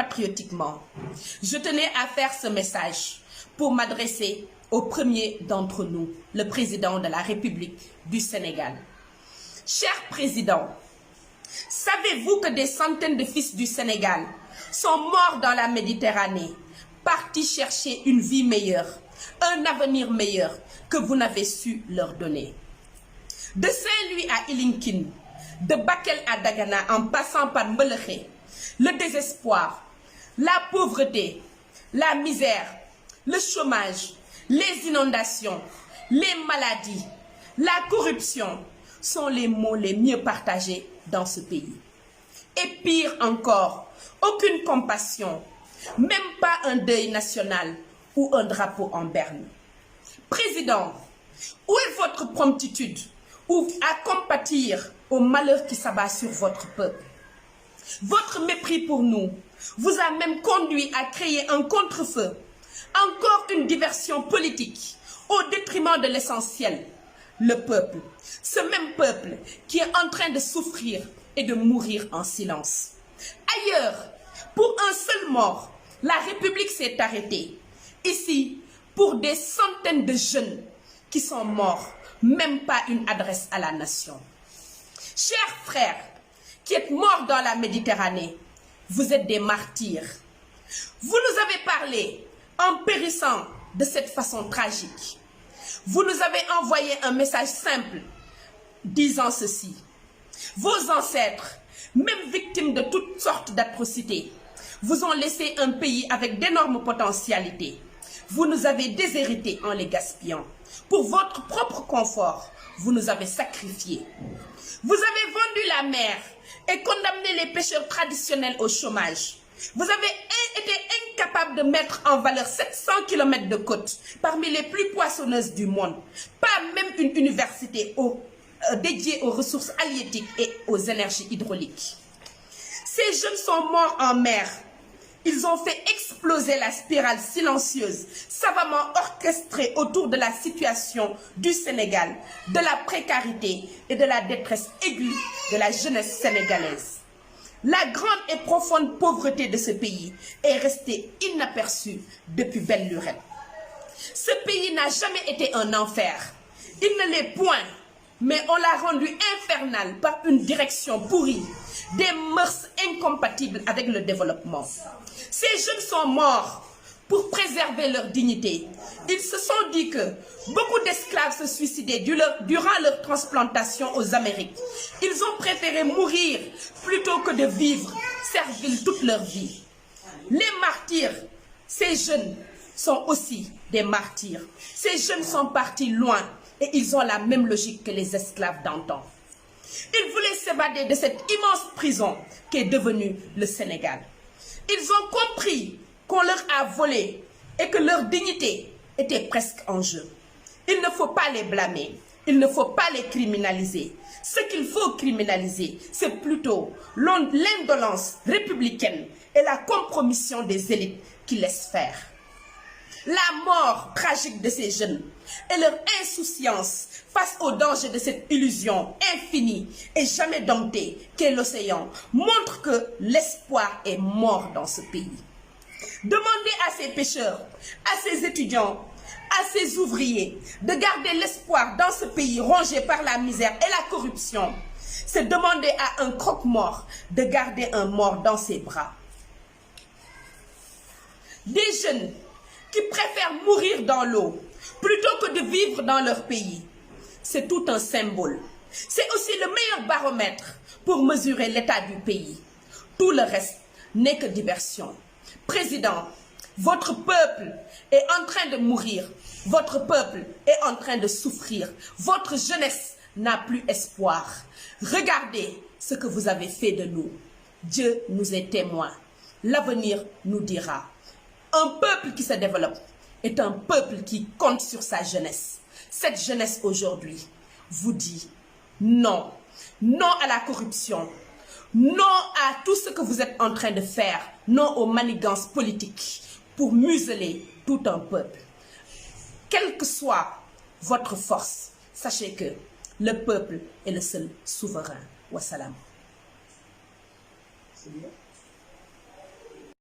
patriotiquement. Je tenais à faire ce message pour m'adresser au premier d'entre nous, le président de la République du Sénégal. Cher président, savez-vous que des centaines de fils du Sénégal sont morts dans la Méditerranée, partis chercher une vie meilleure, un avenir meilleur que vous n'avez su leur donner? De Saint-Louis à Ilinkin, de Bakel à Dagana en passant par Mbeleké, le désespoir, la pauvreté, la misère, le chômage, les inondations, les maladies, la corruption sont les mots les mieux partagés dans ce pays. Et pire encore, aucune compassion, même pas un deuil national ou un drapeau en berne. Président, où est votre promptitude à compatir au malheur qui s'abat sur votre peuple? Votre mépris pour nous vous a même conduit à créer un contre-feu, encore une diversion politique au détriment de l'essentiel, le peuple. Ce même peuple qui est en train de souffrir et de mourir en silence. Ailleurs, pour un seul mort, la République s'est arrêtée. Ici, pour des centaines de jeunes qui sont morts, même pas une adresse à la nation. Chers frères, qui êtes morts dans la Méditerranée, vous êtes des martyrs. Vous nous avez parlé en périssant de cette façon tragique. Vous nous avez envoyé un message simple disant ceci. Vos ancêtres, même victimes de toutes sortes d'atrocités, vous ont laissé un pays avec d'énormes potentialités. Vous nous avez déshérités en les gaspillant. Pour votre propre confort, vous nous avez sacrifiés. Vous avez vendu la mer et condamné les pêcheurs traditionnels au chômage. Vous avez été incapable de mettre en valeur 700 km de côte parmi les plus poissonneuses du monde. Pas même une université dédiée aux ressources halieutiques et aux énergies hydrauliques. Ces jeunes sont morts en mer. Ils ont fait exploser la spirale silencieuse, savamment orchestrée autour de la situation du Sénégal, de la précarité et de la détresse aiguë de la jeunesse sénégalaise. La grande et profonde pauvreté de ce pays est restée inaperçue depuis belle lurette. Ce pays n'a jamais été un enfer. Il ne l'est point, mais on l'a rendu infernal par une direction pourrie, des mœurs incompatibles avec le développement. Ces jeunes sont morts pour préserver leur dignité. Ils se sont dit que beaucoup d'esclaves se suicidaient durant leur transplantation aux Amériques. Ils ont préféré mourir plutôt que de vivre serviles toute leur vie. Les martyrs, ces jeunes sont aussi des martyrs. Ces jeunes sont partis loin et ils ont la même logique que les esclaves d'antan. Ils voulaient s'évader de cette immense prison qu'est devenue le Sénégal. Ils ont compris qu'on leur a volé et que leur dignité était presque en jeu. Il ne faut pas les blâmer, il ne faut pas les criminaliser. Ce qu'il faut criminaliser, c'est plutôt l'indolence républicaine et la compromission des élites qui laissent faire. La mort tragique de ces jeunes et leur insouciance face au danger de cette illusion infinie et jamais domptée qu'est l'océan montrent que l'espoir est mort dans ce pays. Demandez à ces pêcheurs, à ces étudiants, à ces ouvriers de garder l'espoir dans ce pays rongé par la misère et la corruption. C'est demander à un croque-mort de garder un mort dans ses bras. Des jeunes qui préfèrent mourir dans l'eau plutôt que de vivre dans leur pays. C'est tout un symbole. C'est aussi le meilleur baromètre pour mesurer l'état du pays. Tout le reste n'est que diversion. Président, votre peuple est en train de mourir. Votre peuple est en train de souffrir. Votre jeunesse n'a plus espoir. Regardez ce que vous avez fait de nous. Dieu nous est témoin. L'avenir nous dira. Un peuple qui se développe est un peuple qui compte sur sa jeunesse. Cette jeunesse aujourd'hui vous dit non. Non à la corruption. Non à tout ce que vous êtes en train de faire. Non aux manigances politiques pour museler tout un peuple. Quelle que soit votre force, sachez que le peuple est le seul souverain. Wassalam.